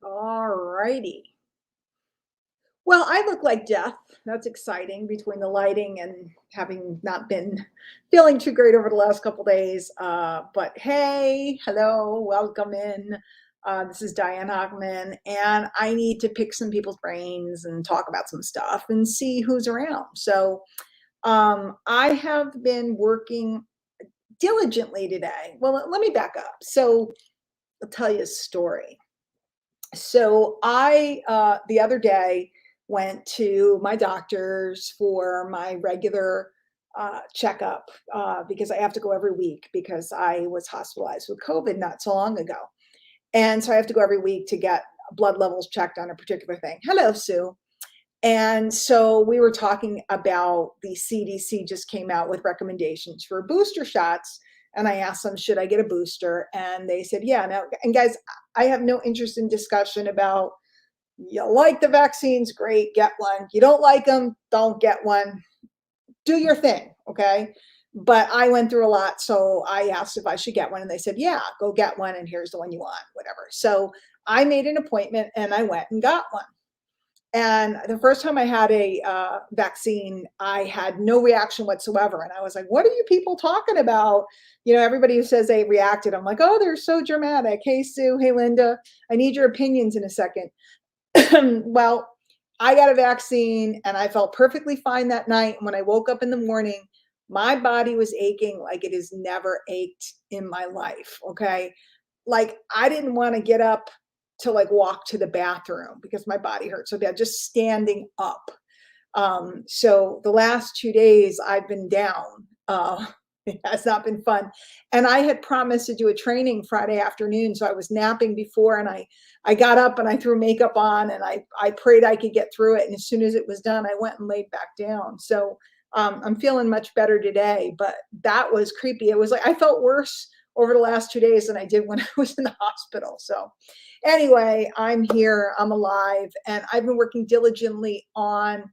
All righty. Well, I look like death. That's exciting between the lighting and having not been feeling too great over the last couple days. But hey, hello, welcome in. This is Diane Hockman, and I need to pick some people's brains and talk about some stuff and see who's around. I have been working diligently today. Well, let me back up. I'll tell you a story. The other day went to my doctor's for my regular checkup because I have to go every week because I was hospitalized with COVID not so long ago. And so I have to go every week to get blood levels checked on a particular thing. Hello, Sue. And so we were talking about the CDC just came out with recommendations for booster shots. And I asked them, should I get a booster? And they said, yeah. Now, and guys, I have no interest in discussion about you like the vaccines, great, get one. You don't like them, don't get one. Do your thing, okay? But I went through a lot, so I asked if I should get one, and they said, yeah, go get one, and here's the one you want, whatever. So I made an appointment, and I went and got one. And the first time I had a vaccine, I had no reaction whatsoever. And I was like, what are you people talking about? You know, everybody who says they reacted, I'm like, oh, they're so dramatic. Hey, Sue. Hey, Linda. I need your opinions in a second. Well, I got a vaccine and I felt perfectly fine that night. And when I woke up in the morning, my body was aching like it has never ached in my life. Okay. Like I didn't want to get up to like walk to the bathroom because my body hurt so bad, just standing up. So the last 2 days I've been down. It has not been fun. And I had promised to do a training Friday afternoon. So I was napping before and I got up and I threw makeup on and I prayed I could get through it. And as soon as it was done, I went and laid back down. I'm feeling much better today, but that was creepy. It was like I felt worse over the last 2 days than I did when I was in the hospital. So anyway, I'm here, I'm alive, and I've been working diligently on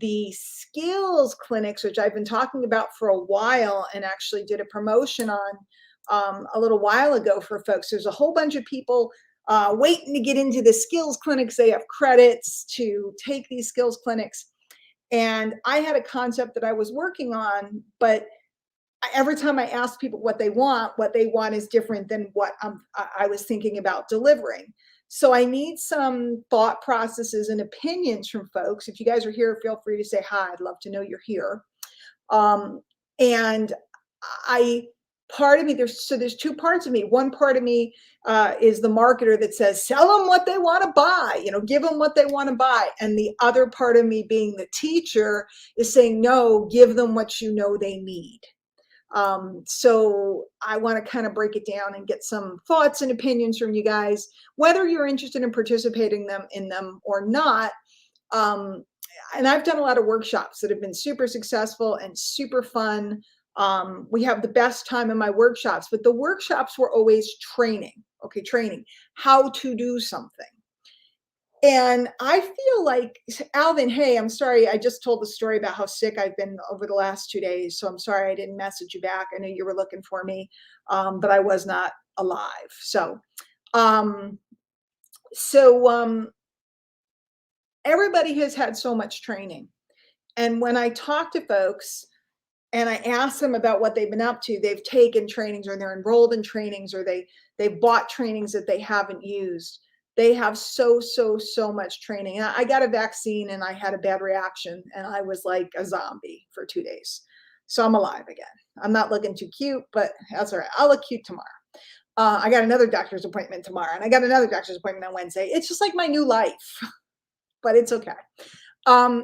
the skills clinics, which I've been talking about for a while and actually did a promotion on a little while ago for folks. There's a whole bunch of people waiting to get into the skills clinics. They have credits to take these skills clinics. And I had a concept that I was working on, but every time I ask people what they want is different than what I was thinking about delivering. So I need some thought processes and opinions from folks. If you guys are here, feel free to say hi. I'd love to know you're here. Um, and I, part of me, there's two parts of me. One part of me is the marketer that says, sell them what they want to buy, give them what they want to buy. And the other part of me being the teacher is saying, no, give them what you know they need. So I want to kind of break it down and get some thoughts and opinions from you guys, whether you're interested in participating in them or not. And I've done a lot of workshops that have been super successful and super fun. We have the best time in my workshops, but the workshops were always training, how to do something. And I feel like, Alvin, hey, I'm sorry. I just told the story about how sick I've been over the last 2 days. So I'm sorry I didn't message you back. I know you were looking for me, but I was not alive. Um, so everybody has had so much training. And when I talk to folks and I ask them about what they've been up to, they've taken trainings or they're enrolled in trainings or they've bought trainings that they haven't used. They have so much training. And I got a vaccine and I had a bad reaction and I was like a zombie for 2 days. So I'm alive again. I'm not looking too cute, but that's all right. I'll look cute tomorrow. I got another doctor's appointment tomorrow and I got another doctor's appointment on Wednesday. It's just like my new life, but it's okay.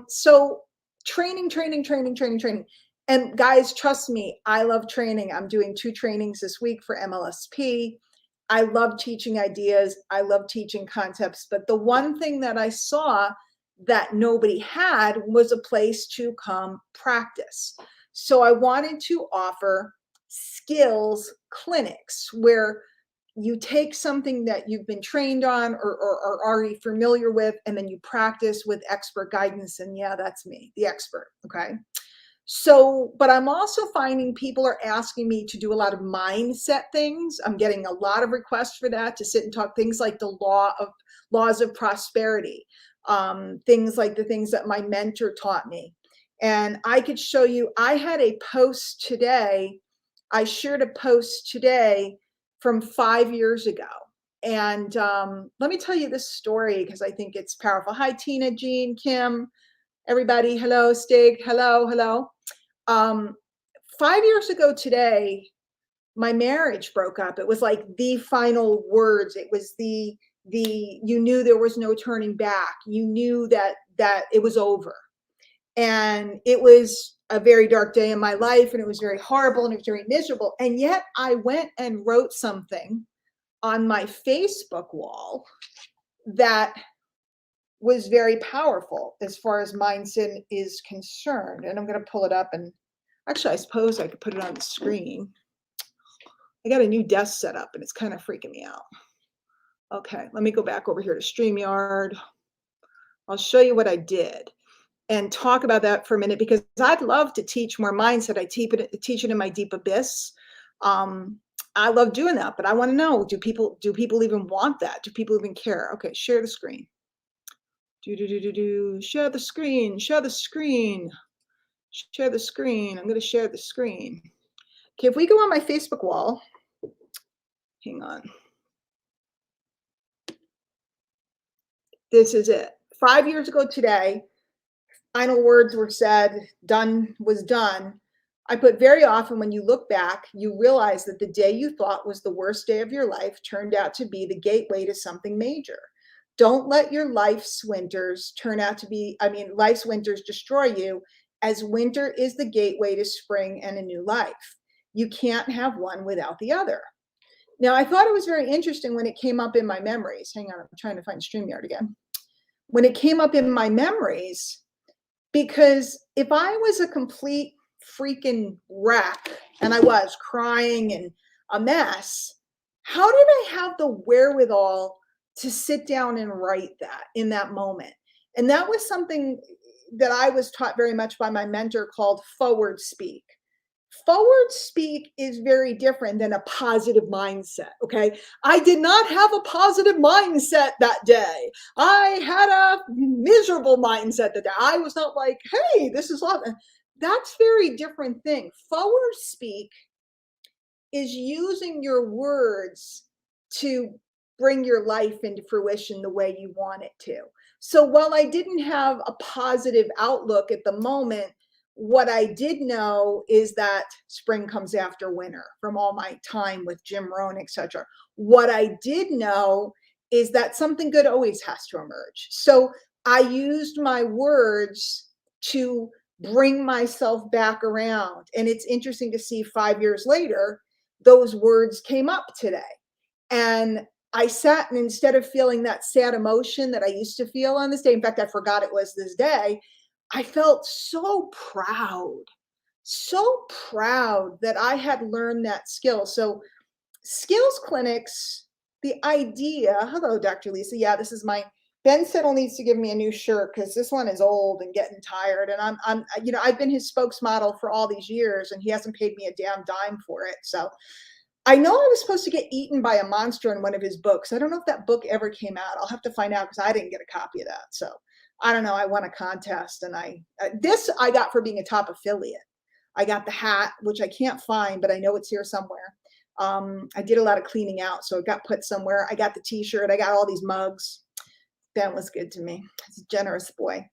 So training. And guys, trust me, I love training. I'm doing 2 trainings this week for MLSP. I love teaching ideas. I love teaching concepts. But the one thing that I saw that nobody had was a place to come practice. So I wanted to offer skills clinics where you take something that you've been trained on or are already familiar with, and then you practice with expert guidance. And yeah, that's me, the expert. Okay. So, but I'm also finding people are asking me to do a lot of mindset things. I'm getting a lot of requests for that, to sit and talk things like the laws of prosperity, things like the things that my mentor taught me. And I could show you, I had a post today. I shared a post today from 5 years ago. And let me tell you this story because I think it's powerful. Hi, Tina, Jean, Kim, everybody. Hello, Stig. Hello, hello. Um, 5 years ago today, my marriage broke up. It was like the final words. It was you knew there was no turning back. You knew that it was over. And it was a very dark day in my life, and it was very horrible, and it was very miserable. And yet I went and wrote something on my Facebook wall that was very powerful as far as mindset is concerned. And I'm going to pull it up, and actually, I suppose I could put it on the screen. I got a new desk set up and it's kind of freaking me out. Okay, let me go back over here to StreamYard. I'll show you what I did and talk about that for a minute, because I'd love to teach more mindset. I teach it in my Deep Abyss. I love doing that, but I want to know, do people even want that? Do people even care? Okay, share the screen. Share the screen, share the screen, share the screen. I'm going to share the screen. Okay, if we go on my Facebook wall, hang on. This is it. 5 years ago today, final words were said, done was done. I put, very often when you look back, you realize that the day you thought was the worst day of your life turned out to be the gateway to something major. Don't let your life's winters life's winters destroy you, as winter is the gateway to spring and a new life. You can't have one without the other. Now, I thought it was very interesting when it came up in my memories. Hang on, I'm trying to find StreamYard again. When it came up in my memories, because if I was a complete freaking wreck, and I was crying and a mess, how did I have the wherewithal to sit down and write that in that moment? And that was something that I was taught very much by my mentor, called forward speak. Forward speak is very different than a positive mindset. Okay. I did not have a positive mindset that day. I had a miserable mindset that day. I was not like, hey, this is awesome. That's very different thing. Forward speak is using your words to bring your life into fruition the way you want it to. So while I didn't have a positive outlook at the moment, what I did know is that spring comes after winter from all my time with Jim Rohn, etc. What I did know is that something good always has to emerge. So I used my words to bring myself back around. And it's interesting to see 5 years later, those words came up today. And I sat, and instead of feeling that sad emotion that I used to feel on this day, in fact, I forgot it was this day, I felt so proud that I had learned that skill. So skills clinics, the idea, hello, Dr. Lisa. Yeah, this is my, Ben Siddle needs to give me a new shirt because this one is old and getting tired. And I've been his spokesmodel for all these years, and he hasn't paid me a damn dime for it. So I know I was supposed to get eaten by a monster in one of his books. I don't know if that book ever came out. I'll have to find out, because I didn't get a copy of that. So I don't know. I won a contest, and this I got for being a top affiliate. I got the hat, which I can't find, but I know it's here somewhere. I did a lot of cleaning out, so it got put somewhere. I got the T-shirt. I got all these mugs. Ben was good to me. He's a generous boy.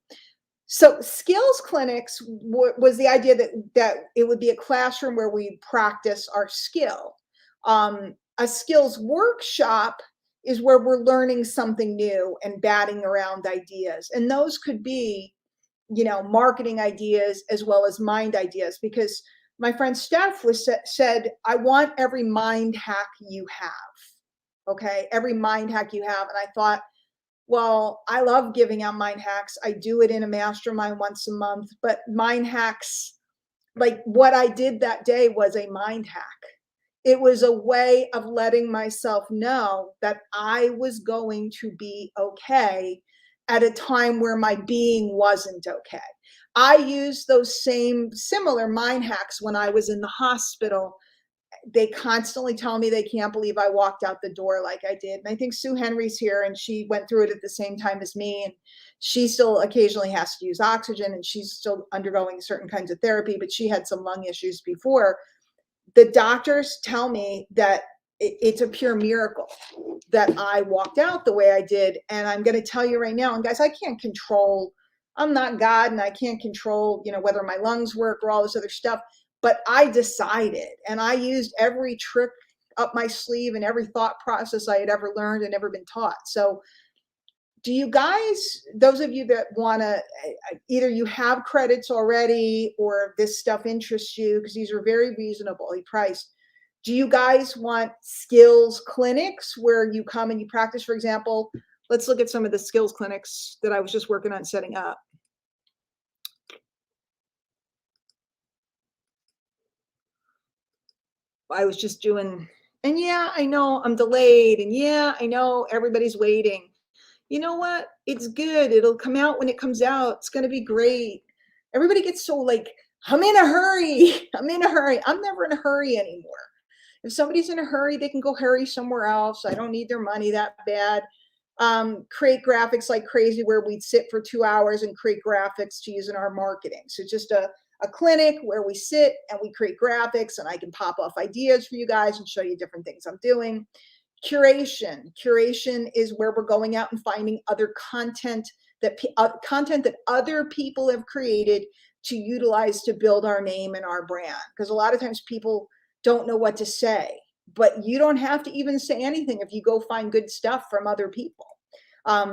So skills clinics was the idea that it would be a classroom where we practice our skill. A skills workshop is where we're learning something new and batting around ideas. And those could be, marketing ideas as well as mind ideas, because my friend Steph said, I want every mind hack you have. Okay. Every mind hack you have. And I thought, well, I love giving out mind hacks. I do it in a mastermind once a month, but mind hacks, like what I did that day, was a mind hack. It was a way of letting myself know that I was going to be okay at a time where my being wasn't okay. I used those same similar mind hacks when I was in the hospital. They constantly tell me they can't believe I walked out the door like I did. And I think Sue Henry's here and she went through it at the same time as me. And she still occasionally has to use oxygen and she's still undergoing certain kinds of therapy, but she had some lung issues before. The doctors tell me that it's a pure miracle that I walked out the way I did. And I'm going to tell you right now, and guys, I can't control, I'm not God and I can't control, whether my lungs work or all this other stuff, but I decided and I used every trick up my sleeve and every thought process I had ever learned and ever been taught. So do you guys, those of you that want to, either you have credits already or this stuff interests you, because these are very reasonably priced. Do you guys want skills clinics where you come and you practice? For example, let's look at some of the skills clinics that I was just working on setting up. I was just doing, and yeah, I know I'm delayed, and yeah, I know everybody's waiting. You know what? It's good. It'll come out when it comes out. It's going to be great. Everybody gets so like, I'm in a hurry. I'm in a hurry. I'm never in a hurry anymore. If somebody's in a hurry, they can go hurry somewhere else. I don't need their money that bad. Create graphics like crazy where we'd sit for 2 hours and create graphics to use in our marketing. So just a clinic where we sit and we create graphics and I can pop off ideas for you guys and show you different things I'm doing. Curation is where we're going out and finding other content that other people have created to utilize to build our name and our brand. Because a lot of times people don't know what to say, but you don't have to even say anything if you go find good stuff from other people.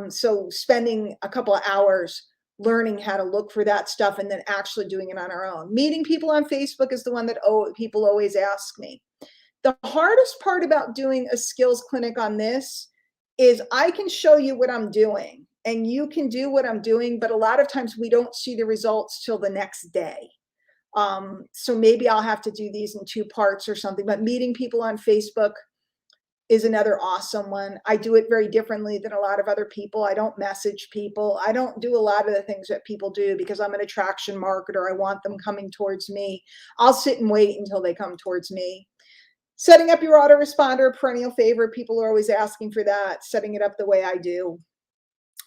So spending a couple of hours learning how to look for that stuff and then actually doing it on our own. Meeting people on Facebook is the one that people always ask me. The hardest part about doing a skills clinic on this is I can show you what I'm doing and you can do what I'm doing, but a lot of times we don't see the results till the next day. So maybe I'll have to do these in 2 parts or something, but meeting people on Facebook is another awesome one. I do it very differently than a lot of other people. I don't message people. I don't do a lot of the things that people do because I'm an attraction marketer. I want them coming towards me. I'll sit and wait until they come towards me. Setting up your autoresponder, perennial favorite. People are always asking for that. Setting it up the way I do.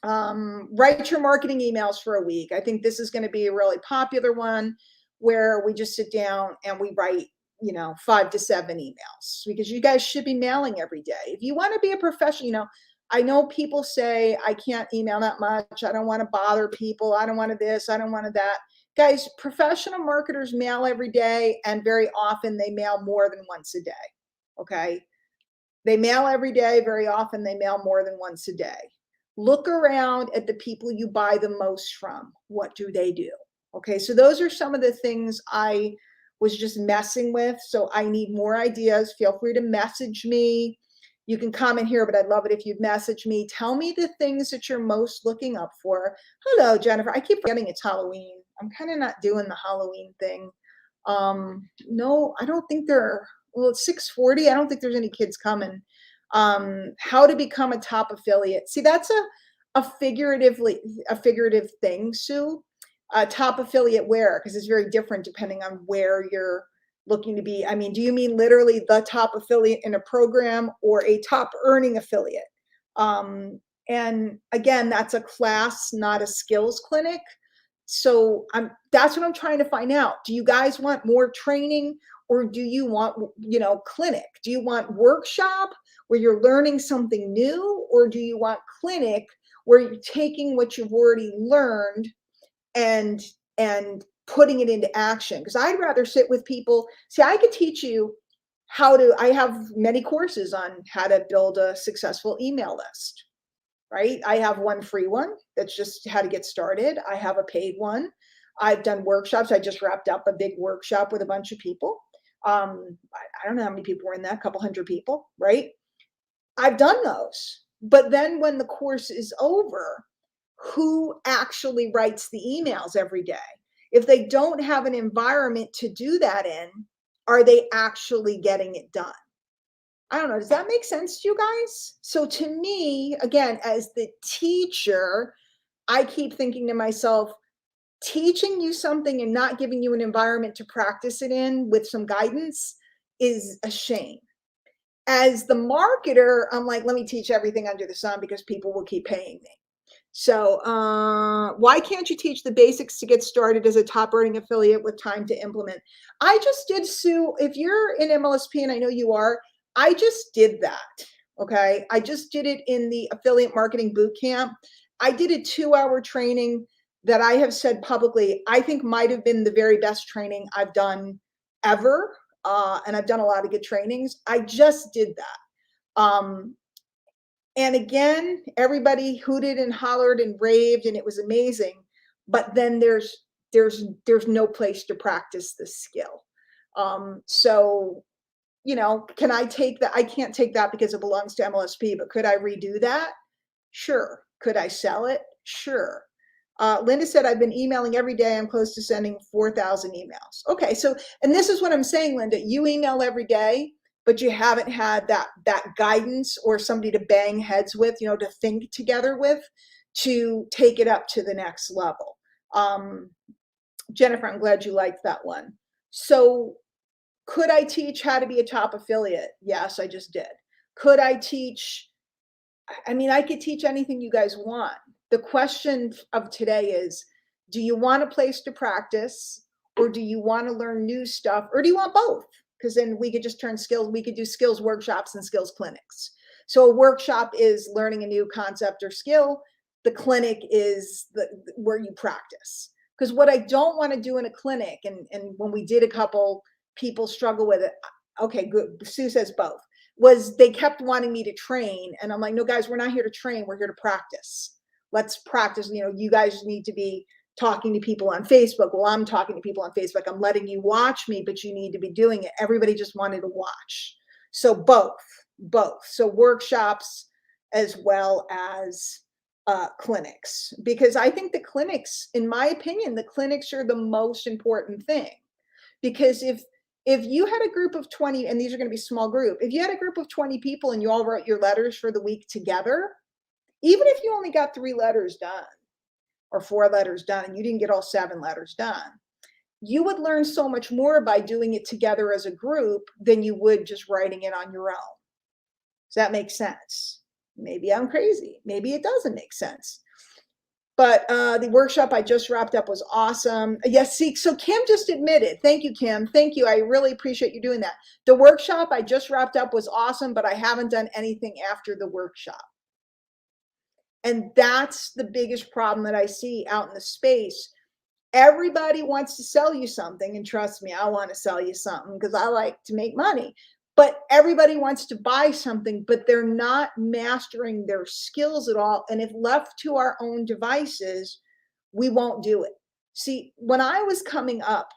Write your marketing emails for a week. I think this is going to be a really popular one where we just sit down and we write, 5 to 7 emails because you guys should be mailing every day. If you want to be a professional, I know people say I can't email that much. I don't want to bother people. I don't want to this. I don't want to that. Guys, professional marketers mail every day, and very often they mail more than once a day. Okay. They mail every day. Very often they mail more than once a day. Look around at the people you buy the most from. What do they do? Okay. So those are some of the things I was just messing with. So I need more ideas. Feel free to message me. You can comment here, but I'd love it if you'd message me. Tell me the things that you're most looking up for. Hello, Jennifer. I keep forgetting it's Halloween. I'm kind of not doing the Halloween thing. No, I don't think well, it's 6:40. I don't think there's any kids coming. How to become a top affiliate. See, that's a figurative thing, Sue. Top affiliate where? Because it's very different depending on where you're looking to be. I mean, do you mean literally the top affiliate in a program or a top earning affiliate? And again, that's a class, not a skills clinic. So that's what I'm trying to find out. Do you guys want more training or do you want, clinic? Do you want workshop where you're learning something new, or do you want clinic where you're taking what you've already learned and putting it into action? Because I'd rather sit with people. See, I could teach you I have many courses on how to build a successful email list, right? I have one free one that's just how to get started. I have a paid one. I've done workshops. I just wrapped up a big workshop with a bunch of people. I don't know how many people were in that, a couple hundred people, right? I've done those. But then when the course is over, who actually writes the emails every day? If they don't have an environment to do that in, are they actually getting it done? I don't know. Does that make sense to you guys? So to me, again, as the teacher, I keep thinking to myself, teaching you something and not giving you an environment to practice it in with some guidance is a shame. As the marketer, I'm like, let me teach everything under the sun because people will keep paying me. So why can't you teach the basics to get started as a top earning affiliate with time to implement? I just did, Sue. If you're in MLSP, and I know you are, I just did that. Okay. I just did it in the affiliate marketing boot camp. I did a 2-hour training that I have said publicly, I think might have been the very best training I've done ever. And I've done a lot of good trainings. I just did that. And again, everybody hooted and hollered and raved, and it was amazing. But then there's no place to practice this skill. So, can I take that? I can't take that because it belongs to MLSP, but could I redo that? Sure. Could I sell it? Sure. Linda said, I've been emailing every day. I'm close to sending 4,000 emails. Okay. So, and this is what I'm saying, Linda, you email every day, but you haven't had that guidance or somebody to bang heads with, to think together with, to take it up to the next level. Jennifer, I'm glad you liked that one. So could I teach how to be a top affiliate? Yes, I just did. Could I teach? I mean, I could teach anything you guys want. The question of today is, do you want a place to practice, or do you want to learn new stuff, or do you want both? Because then we could just turn skills, we could do skills workshops and skills clinics. So a workshop is learning a new concept or skill. The clinic is where you practice. Because what I don't want to do in a clinic, and when we did a couple, people struggle with it. Okay, good. Sue says both. Was they kept wanting me to train. And I'm like, no, guys, we're not here to train. We're here to practice. Let's practice. You guys need to be talking to people on Facebook. Well, I'm talking to people on Facebook. I'm letting you watch me, but you need to be doing it. Everybody just wanted to watch. So both. So workshops as well as clinics, because I think the clinics, in my opinion, the clinics are the most important thing. Because if you had a group of 20, and these are going to be small group, if you had a group of 20 people and you all wrote your letters for the week together, even if you only got 3 letters done or 4 letters done, and you didn't get all 7 letters done, you would learn so much more by doing it together as a group than you would just writing it on your own. Does that make sense? Maybe I'm crazy. Maybe it doesn't make sense. But the workshop I just wrapped up was awesome. Yes, see, so Kim just admitted. Thank you, Kim. Thank you. I really appreciate you doing that. The workshop I just wrapped up was awesome, but I haven't done anything after the workshop. And that's the biggest problem that I see out in the space. Everybody wants to sell you something. And trust me, I want to sell you something because I like to make money. But everybody wants to buy something, but they're not mastering their skills at all. And if left to our own devices, we won't do it. See, when I was coming up,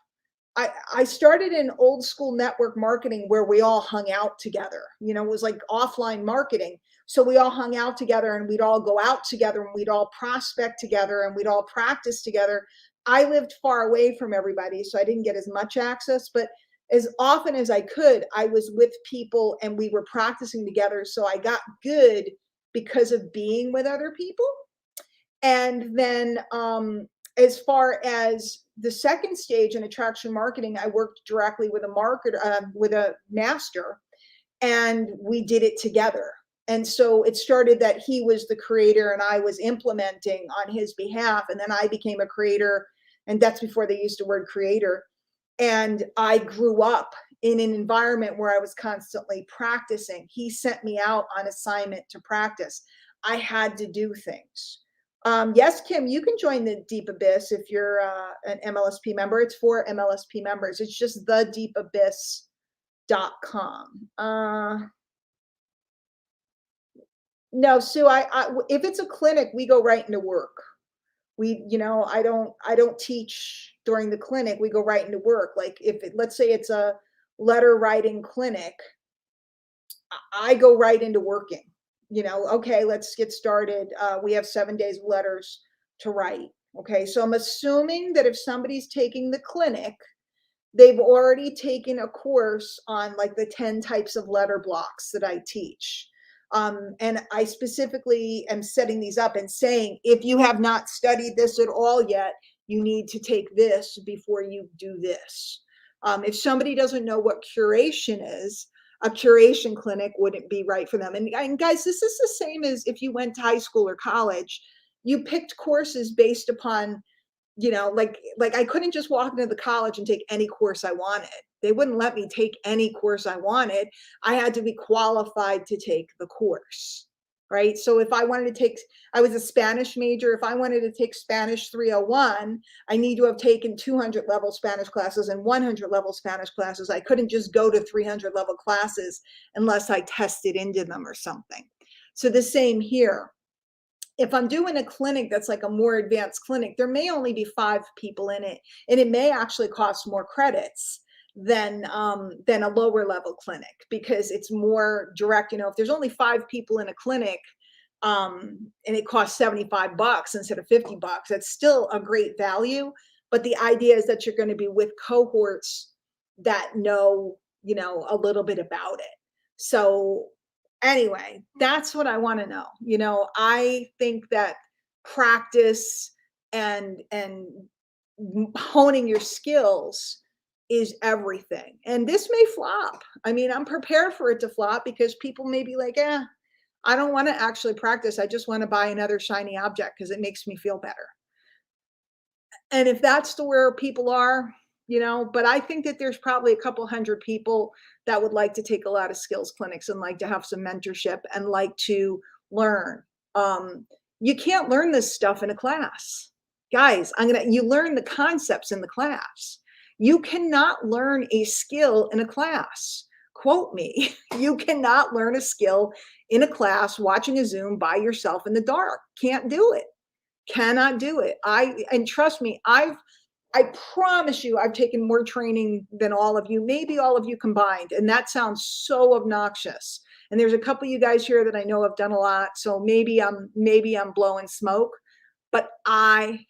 I started in old school network marketing where we all hung out together. It was like offline marketing. So we all hung out together, and we'd all go out together, and we'd all prospect together, and we'd all practice together. I lived far away from everybody, so I didn't get as much access, but as often as I could, I was with people and we were practicing together. So I got good because of being with other people. And then as far as the second stage in attraction marketing, I worked directly with a marketer, with a master, and we did it together. And so it started that he was the creator and I was implementing on his behalf. And then I became a creator. And that's before they used the word creator. And I grew up in an environment where I was constantly practicing. He sent me out on assignment to practice. I had to do things. Yes, Kim, you can join the Deep Abyss if you're an MLSP member. It's for MLSP members. It's just thedeepabyss.com. No, Sue, if it's a clinic, we go right into work. I don't teach during the clinic. We go right into work. Like let's say it's a letter writing clinic, I go right into working. Okay, let's get started. We have 7 days of letters to write. Okay, so I'm assuming that if somebody's taking the clinic, they've already taken a course on like the 10 types of letter blocks that I teach. And I specifically am setting these up and saying, if you have not studied this at all yet, you need to take this before you do this. If somebody doesn't know what curation is, a curation clinic wouldn't be right for them. And guys, this is the same as if you went to high school or college. You picked courses based upon, like I couldn't just walk into the college and take any course I wanted. They wouldn't let me take any course I wanted. I had to be qualified to take the course, right? So if I wanted to take, I was a Spanish major. If I wanted to take Spanish 301, I need to have taken 200 level Spanish classes and 100 level Spanish classes. I couldn't just go to 300 level classes unless I tested into them or something. So the same here. If I'm doing a clinic that's like a more advanced clinic, there may only be 5 people in it, and it may actually cost more credits than a lower level clinic because it's more direct. If there's only 5 people in a clinic, and it costs $75 instead of $50, that's still a great value. But the idea is that you're going to be with cohorts that know, a little bit about it. So anyway, that's what I want to know. I think that practice and honing your skills is everything. And this may flop. I mean, I'm prepared for it to flop because people may be like, I don't want to actually practice. I just want to buy another shiny object because it makes me feel better. And if that's the where people are, but I think that there's probably a couple hundred people that would like to take a lot of skills clinics and like to have some mentorship and like to learn. You can't learn this stuff in a class. Guys, you learn the concepts in the class. You cannot learn a skill in a class. Quote me. You cannot learn a skill in a class watching a Zoom by yourself in the dark. Can't do it. Cannot do it. And trust me, I promise you, I've taken more training than all of you, maybe all of you combined. And that sounds so obnoxious. And there's a couple of you guys here that I know have done a lot. So maybe I'm blowing smoke, but I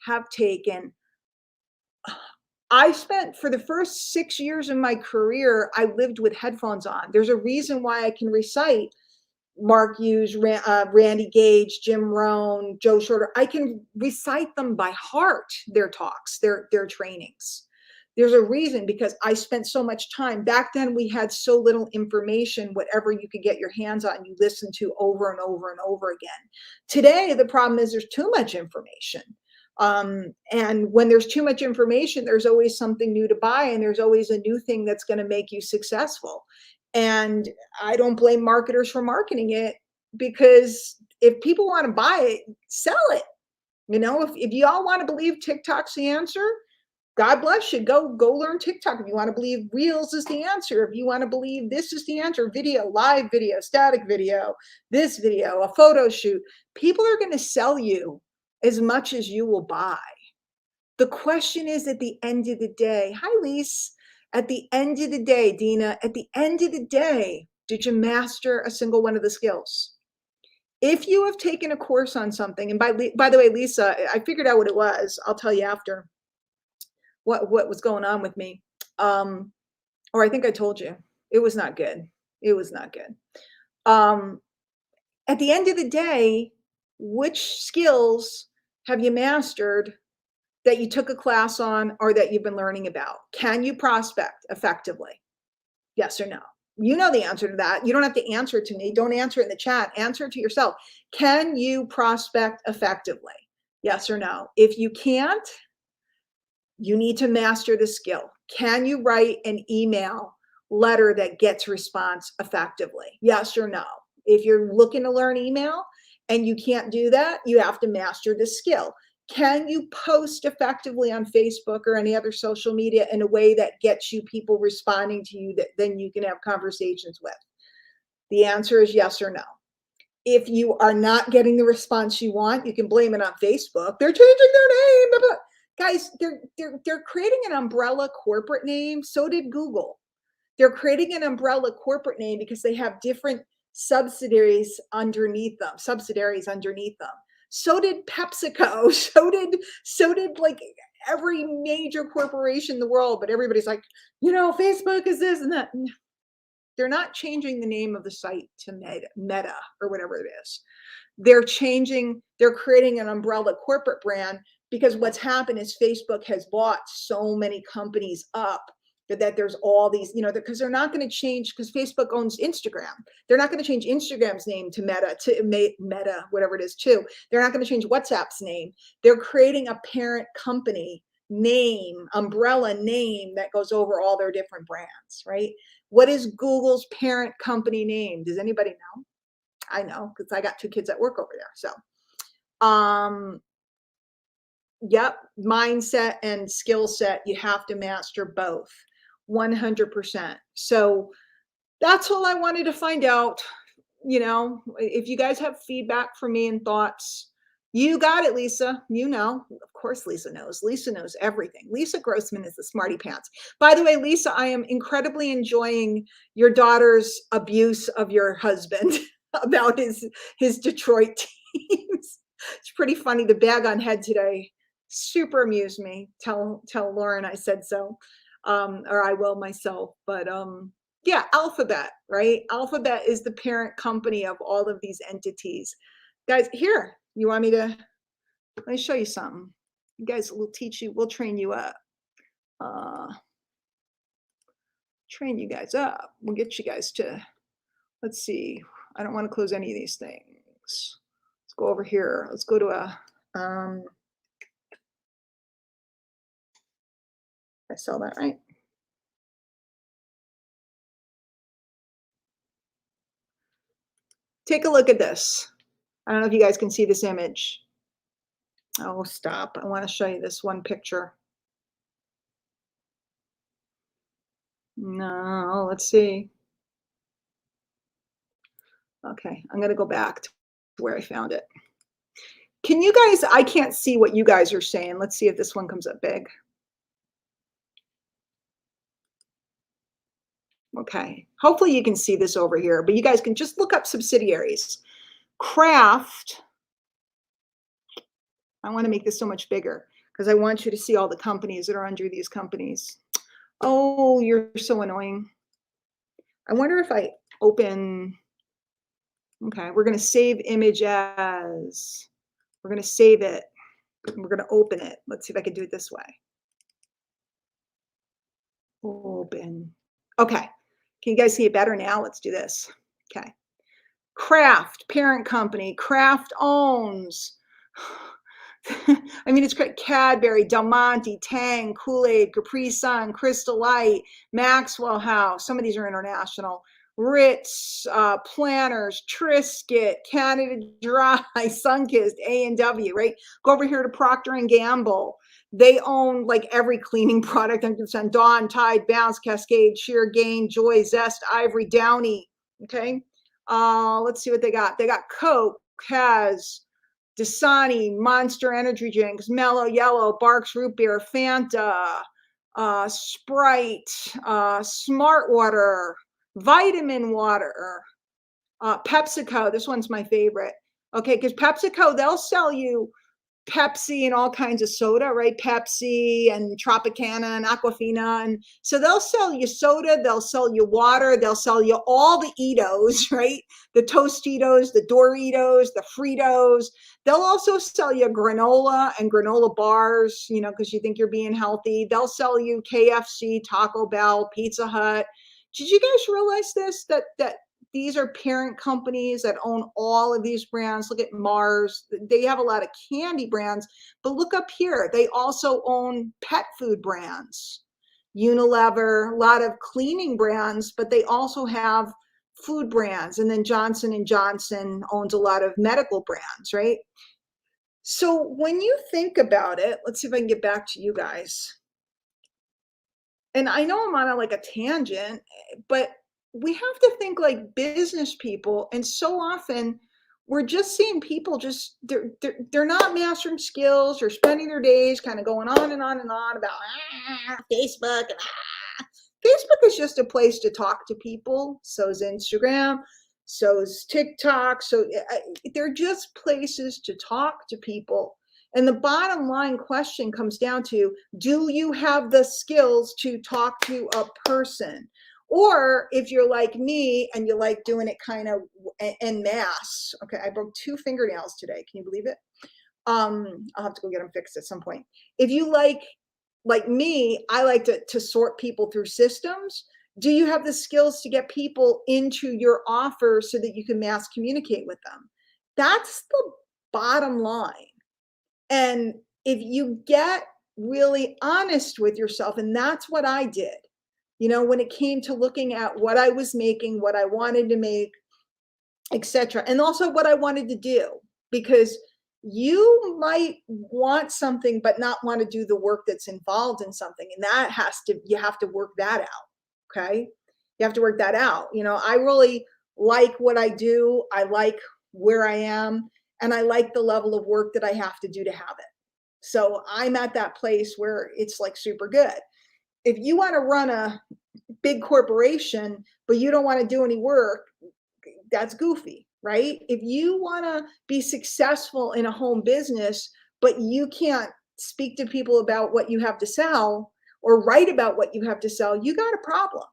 spent for the first 6 years of my career, I lived with headphones on. There's a reason why I can recite Mark Hughes, Randy Gage, Jim Rohn, Joe Shorter. I can recite them by heart, their talks, their trainings. There's a reason, because I spent so much time. Back then, we had so little information. Whatever you could get your hands on, you listen to over and over and over again. Today, the problem is there's too much information. And when there's too much information, there's always something new to buy, and there's always a new thing that's going to make you successful. And I don't blame marketers for marketing it, because if people want to buy it, sell it. If you all want to believe TikTok's the answer, God bless you. Go learn TikTok. If you want to believe Reels is the answer, if you want to believe this is the answer, video, live video, static video, this video, a photo shoot, people are going to sell you as much as you will buy. The question is, at the end of the day, hi, Lise. At the end of the day, Dina, at the end of the day, did you master a single one of the skills? If you have taken a course on something, and by the way, Lisa, I figured out what it was. I'll tell you after what was going on with me. Or I think I told you. It was not good. It was not good. At the end of the day, which skills have you mastered that you took a class on or that you've been learning about? Can you prospect effectively? Yes or no? You know the answer to that. You don't have to answer it to me. Don't answer it in the chat. Answer it to yourself. Can you prospect effectively? Yes or no? If you can't, you need to master the skill. Can you write an email letter that gets response effectively? Yes or no? If you're looking to learn email and you can't do that, you have to master the skill. Can you post effectively on Facebook or any other social media in a way that gets you people responding to you that then you can have conversations with? The answer is yes or no. If you are not getting the response you want, you can blame it on Facebook. They're changing their name. Guys, they're creating an umbrella corporate name. So did Google. They're creating an umbrella corporate name because they have different subsidiaries underneath them. So did PepsiCo. So did like every major corporation in the world. But everybody's like, Facebook is this and that. They're not changing the name of the site to Meta or whatever it is. They're creating an umbrella corporate brand because what's happened is Facebook has bought so many companies up that there's all these, because they're not going to change, because Facebook owns Instagram. They're not going to change Instagram's name to Meta, whatever it is, too. They're not going to change WhatsApp's name. They're creating a parent company name, umbrella name that goes over all their different brands, right? What is Google's parent company name? Does anybody know? I know, because I got 2 kids that work over there. So, yep, mindset and skill set, you have to master both 100%. So that's all I wanted to find out. If you guys have feedback for me and thoughts, you got it, Lisa. Of course, Lisa knows. Lisa knows everything. Lisa Grossman is the smarty pants. By the way, Lisa, I am incredibly enjoying your daughter's abuse of your husband about his Detroit teams. It's pretty funny. The bag on head today super amused me. Tell Lauren I said so, or I will myself. But yeah, Alphabet, right? Alphabet is the parent company of all of these entities. Guys, here, you want me to, let me show you something. You guys, we'll teach you, we'll train you up. Train you guys up. We'll get you guys to, let's see. I don't want to close any of these things. Let's go over here. Let's go to a, I saw that right. Take a look at this. I don't know if you guys can see this image. Oh, stop. I want to show you this one picture. No, let's see. Okay, I'm going to go back to where I found it. Can you guys, I can't see what you guys are saying. Let's see if this one comes up big. Okay, hopefully you can see this over here, but you guys can just look up subsidiaries. Kraft, I want to make this so much bigger because I want you to see all the companies that are under these companies. Oh, you're so annoying. I wonder if I open, okay, we're going to save image as, we're going to save it. We're going to open it. Let's see if I can do it this way. Open. Okay. Can you guys see it better now? Let's do this. Okay. Kraft, parent company. Kraft owns. I mean, it's great. Cadbury, Del Monte, Tang, Kool-Aid, Capri Sun, Crystal Light, Maxwell House. Some of these are international. Ritz, Planters, Triscuit, Canada Dry, Sunkist, A&W, right? Go over here to Procter & Gamble. They own like every cleaning product. I'm Dawn, Tide, Bounce, Cascade, Sheer, Gain, Joy, Zest, Ivory, Downy. Okay. Let's see what they got. They got Coke, Kaz, Dasani, Monster Energy Drinks, Mellow Yellow, Barks Root Beer, Fanta, Sprite, Smart Water, Vitamin Water, PepsiCo. This one's my favorite. Okay, because PepsiCo, they'll sell you Pepsi and all kinds of soda, right? Pepsi and Tropicana and Aquafina. And so they'll sell you soda, they'll sell you water, they'll sell you all the Eatos, right? The Tostitos, the Doritos, the Fritos. They'll also sell you granola and granola bars, because you think you're being healthy. They'll sell you KFC, Taco Bell, Pizza Hut. Did you guys realize this? That these are parent companies that own all of these brands. Look at Mars. They have a lot of candy brands, but look up here. They also own pet food brands, Unilever, a lot of cleaning brands, but they also have food brands. And then Johnson & Johnson owns a lot of medical brands, right? So when you think about it, let's see if I can get back to you guys. And I know I'm on a tangent, but we have to think like business people. And so often we're just seeing people they're not mastering skills or spending their days kind of going on and on and on about Facebook. Facebook is just a place to talk to people. So is Instagram. So is TikTok. So they're just places to talk to people. And the bottom line question comes down to, do you have the skills to talk to a person? Or if you're like me and you like doing it kind of en masse. Okay, I broke 2 fingernails today. Can you believe it? I'll have to go get them fixed at some point. If you like me, I like to sort people through systems. Do you have the skills to get people into your offer so that you can mass communicate with them? That's the bottom line. And if you get really honest with yourself, and that's what I did, when it came to looking at what I was making, what I wanted to make, etc., and also what I wanted to do, because you might want something but not want to do the work that's involved in something, and you have to work that out. Okay, you have to work that out. I really like what I do. I like where I am, and I like the level of work that I have to do to have it. So I'm at that place where it's like super good. If you want to run a big corporation but you don't want to do any work, that's goofy, right? If you want to be successful in a home business, but you can't speak to people about what you have to sell or write about what you have to sell, you got a problem.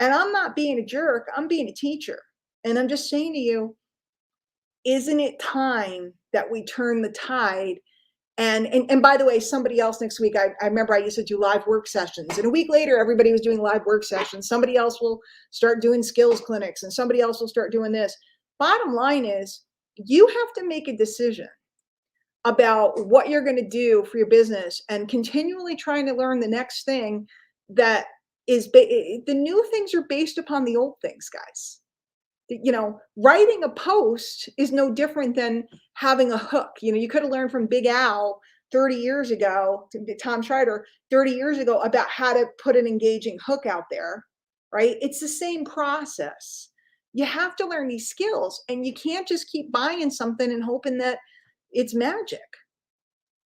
And I'm not being a jerk, I'm being a teacher. And I'm just saying to you, isn't it time that we turn the tide? And by the way, somebody else next week, I remember I used to do live work sessions, and a week later, everybody was doing live work sessions. Somebody else will start doing skills clinics, and somebody else will start doing this. Bottom line is, you have to make a decision about what you're going to do for your business, and continually trying to learn the next thing that the new things are based upon the old things, guys. Writing a post is no different than having a hook. You could have learned from Big Al 30 years ago, Tom Schreider 30 years ago, about how to put an engaging hook out there, right? It's the same process. You have to learn these skills, and you can't just keep buying something and hoping that it's magic.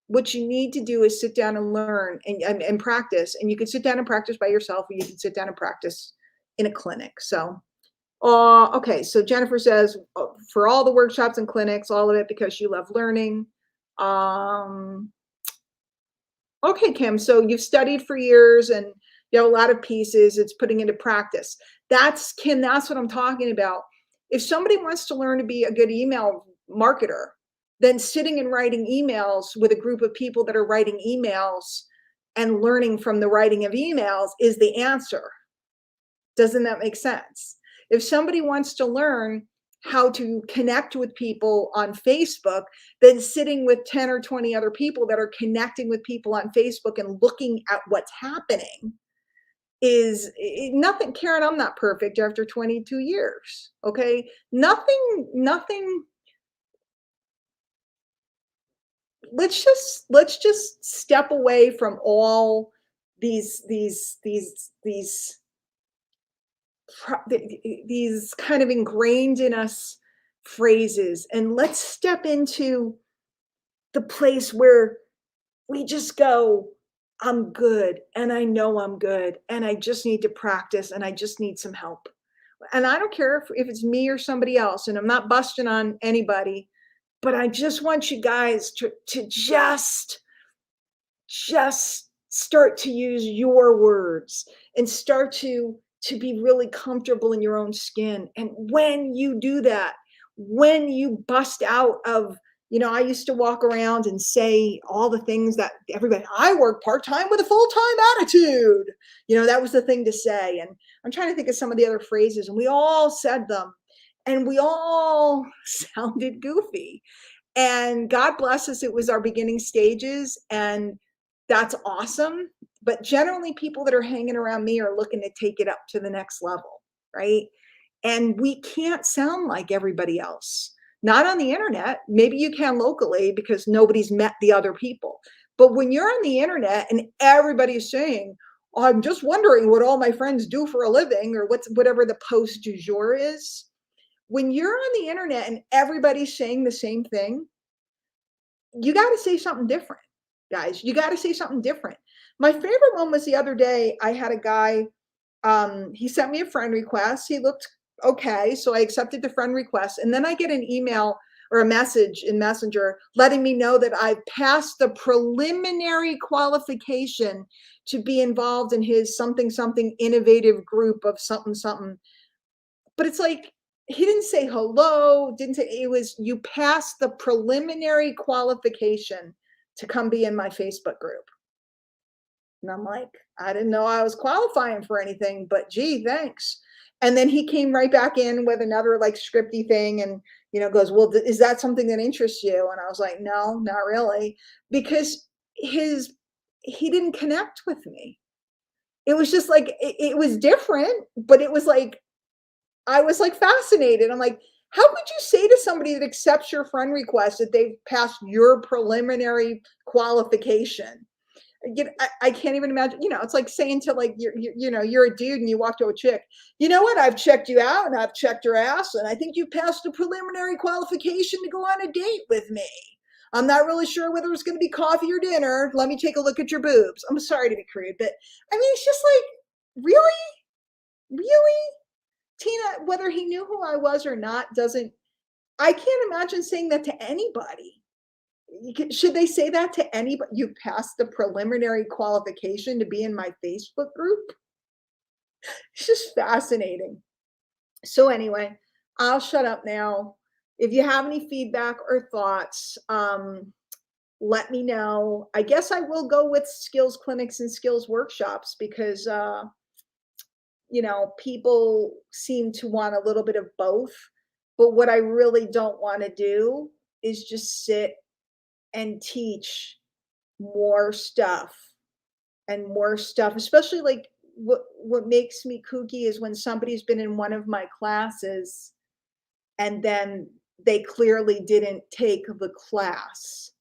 What you need to do is sit down and learn and practice. And you can sit down and practice by yourself, or you can sit down and practice in a clinic. So okay, so Jennifer says, for all the workshops and clinics, all of it, because you love learning. Um, okay, Kim, so you've studied for years and you have a lot of pieces, it's putting into practice. Kim, that's what I'm talking about. If somebody wants to learn to be a good email marketer, then sitting and writing emails with a group of people that are writing emails and learning from the writing of emails is the answer. Doesn't that make sense? If somebody wants to learn how to connect with people on Facebook, then sitting with 10 or 20 other people that are connecting with people on Facebook and looking at what's happening is nothing. Karen, I'm not perfect after 22 years. Okay. Nothing. Let's just step away from all these kind of ingrained in us phrases, and let's step into the place where we just go, I'm good, and I know I'm good, and I just need to practice, and I just need some help. And I don't care if it's me or somebody else, and I'm not busting on anybody, but I just want you guys to just start to use your words and start to be really comfortable in your own skin. And when you do that, when you bust out of, I used to walk around and say all the things that everybody, I work part-time with a full-time attitude. That was the thing to say. And I'm trying to think of some of the other phrases, and we all said them, and we all sounded goofy. And God bless us, it was our beginning stages, and that's awesome. But generally, people that are hanging around me are looking to take it up to the next level, right? And we can't sound like everybody else. Not on the internet. Maybe you can locally because nobody's met the other people. But when you're on the internet and everybody's saying, oh, I'm just wondering what all my friends do for a living, or whatever the post du jour is. When you're on the internet and everybody's saying the same thing, you got to say something different, guys. You got to say something different. My favorite one was the other day. I had a guy, he sent me a friend request. He looked okay, so I accepted the friend request. And then I get an email or a message in Messenger letting me know that I've passed the preliminary qualification to be involved in his something innovative group of something. But it's like, he didn't say hello, didn't say, it was, you passed the preliminary qualification to come be in my Facebook group. And I'm like, I didn't know I was qualifying for anything, but gee, thanks. And then he came right back in with another like scripty thing and, goes, well, is that something that interests you? And I was like, no, not really, because he didn't connect with me. It was just like, it was different, but it was like, I was like fascinated. I'm like, how could you say to somebody that accepts your friend request that they've passed your preliminary qualification? I can't even imagine. It's like saying to like you're a dude and you walk to a chick. You know what? I've checked you out and I've checked your ass, and I think you passed the preliminary qualification to go on a date with me. I'm not really sure whether it's going to be coffee or dinner. Let me take a look at your boobs. I'm sorry to be crude, but I mean, it's just like, really, really, Tina. Whether he knew who I was or not doesn't. I can't imagine saying that to anybody. Should they say that to anybody? You passed the preliminary qualification to be in my Facebook group? It's just fascinating. So anyway, I'll shut up now. If you have any feedback or thoughts, let me know. I guess I will go with skills clinics and skills workshops because people seem to want a little bit of both. But what I really don't want to do is just sit and teach more stuff and more stuff, especially like what makes me kooky is when somebody's been in one of my classes and then they clearly didn't take the class,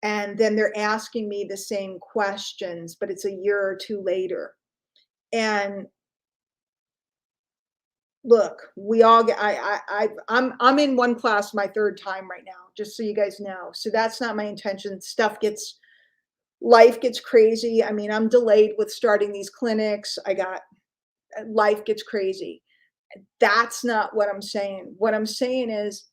and then they're asking me the same questions, but it's a year or two later. And look, we all get, I'm in one class my third time right now, just so you guys know. So that's not my intention. Life gets crazy. I mean, I'm delayed with starting these clinics. Life gets crazy. That's not what I'm saying. What I'm saying is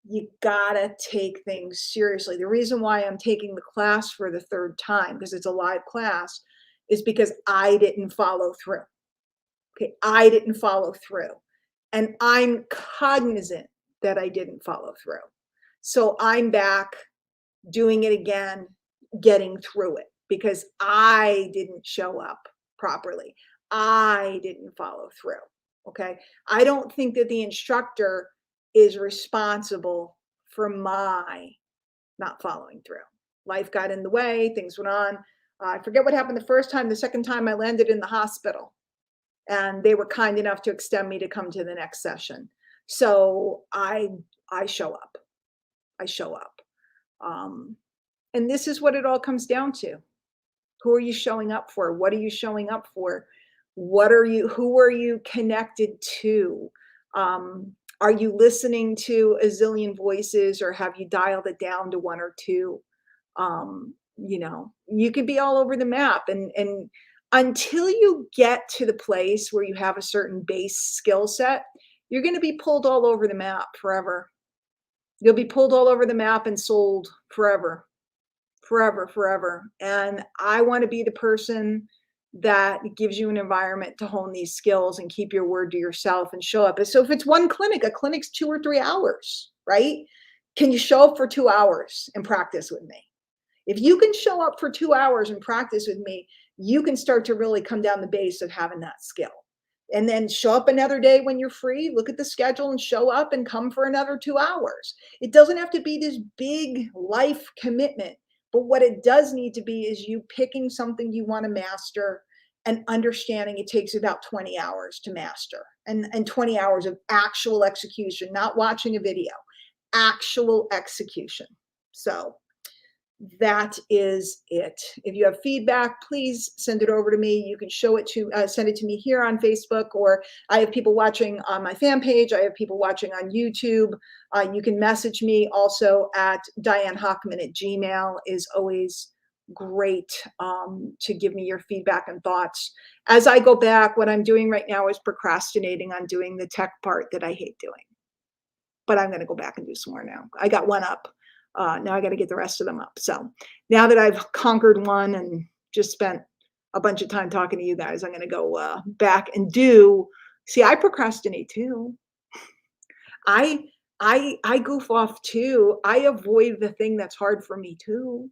you gotta take things seriously. The reason why I'm taking the class for the third time, because it's a live class, is because I didn't follow through. Okay, I didn't follow through. And I'm cognizant that I didn't follow through. So I'm back doing it again, getting through it because I didn't show up properly. I didn't follow through. Okay. I don't think that the instructor is responsible for my not following through. Life got in the way, things went on. I forget what happened the first time. The second time I landed in the hospital and they were kind enough to extend me to come to the next session. So I show up. I show up. Um, and this is what it all comes down to. Who are you showing up for? What are you showing up for? Who are you connected to? Are you listening to a zillion voices or have you dialed it down to one or two? You could be all over the map and until you get to the place where you have a certain base skill set, you're going to be pulled all over the map forever. You'll be pulled all over the map and sold forever, forever, forever. And I want to be the person that gives you an environment to hone these skills and keep your word to yourself and show up. So if it's one clinic, a clinic's 2 or 3 hours, right? Can you show up for 2 hours and practice with me? If you can show up for 2 hours and practice with me, you can start to really come down the base of having that skill. And then show up another day when you're free, look at the schedule and show up and come for another 2 hours. It doesn't have to be this big life commitment, but what it does need to be is you picking something you want to master and understanding it takes about 20 hours to master and 20 hours of actual execution, not watching a video, actual execution. So that is it. If you have feedback, please send it over to me. You can send it to me here on Facebook, or I have people watching on my fan page. I have people watching on YouTube. You can message me also at DianeHockman@gmail is always great to give me your feedback and thoughts. As I go back, what I'm doing right now is procrastinating on doing the tech part that I hate doing. But I'm going to go back and do some more now. I got one up. Now I got to get the rest of them up. So now that I've conquered one and just spent a bunch of time talking to you guys, I'm going to go back and see, I procrastinate too. I I goof off too. I avoid the thing that's hard for me too.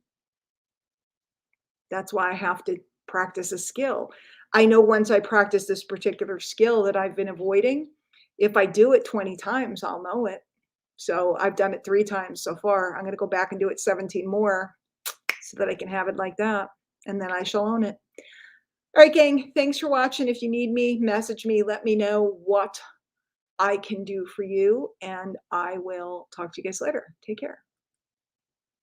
That's why I have to practice a skill. I know once I practice this particular skill that I've been avoiding, if I do it 20 times, I'll know it. So I've done it 3 times so far. I'm gonna go back and do it 17 more so that I can have it like that, and then I shall own it. All right, gang, thanks for watching. If you need me, message me, let me know what I can do for you, and I will talk to you guys later. Take care.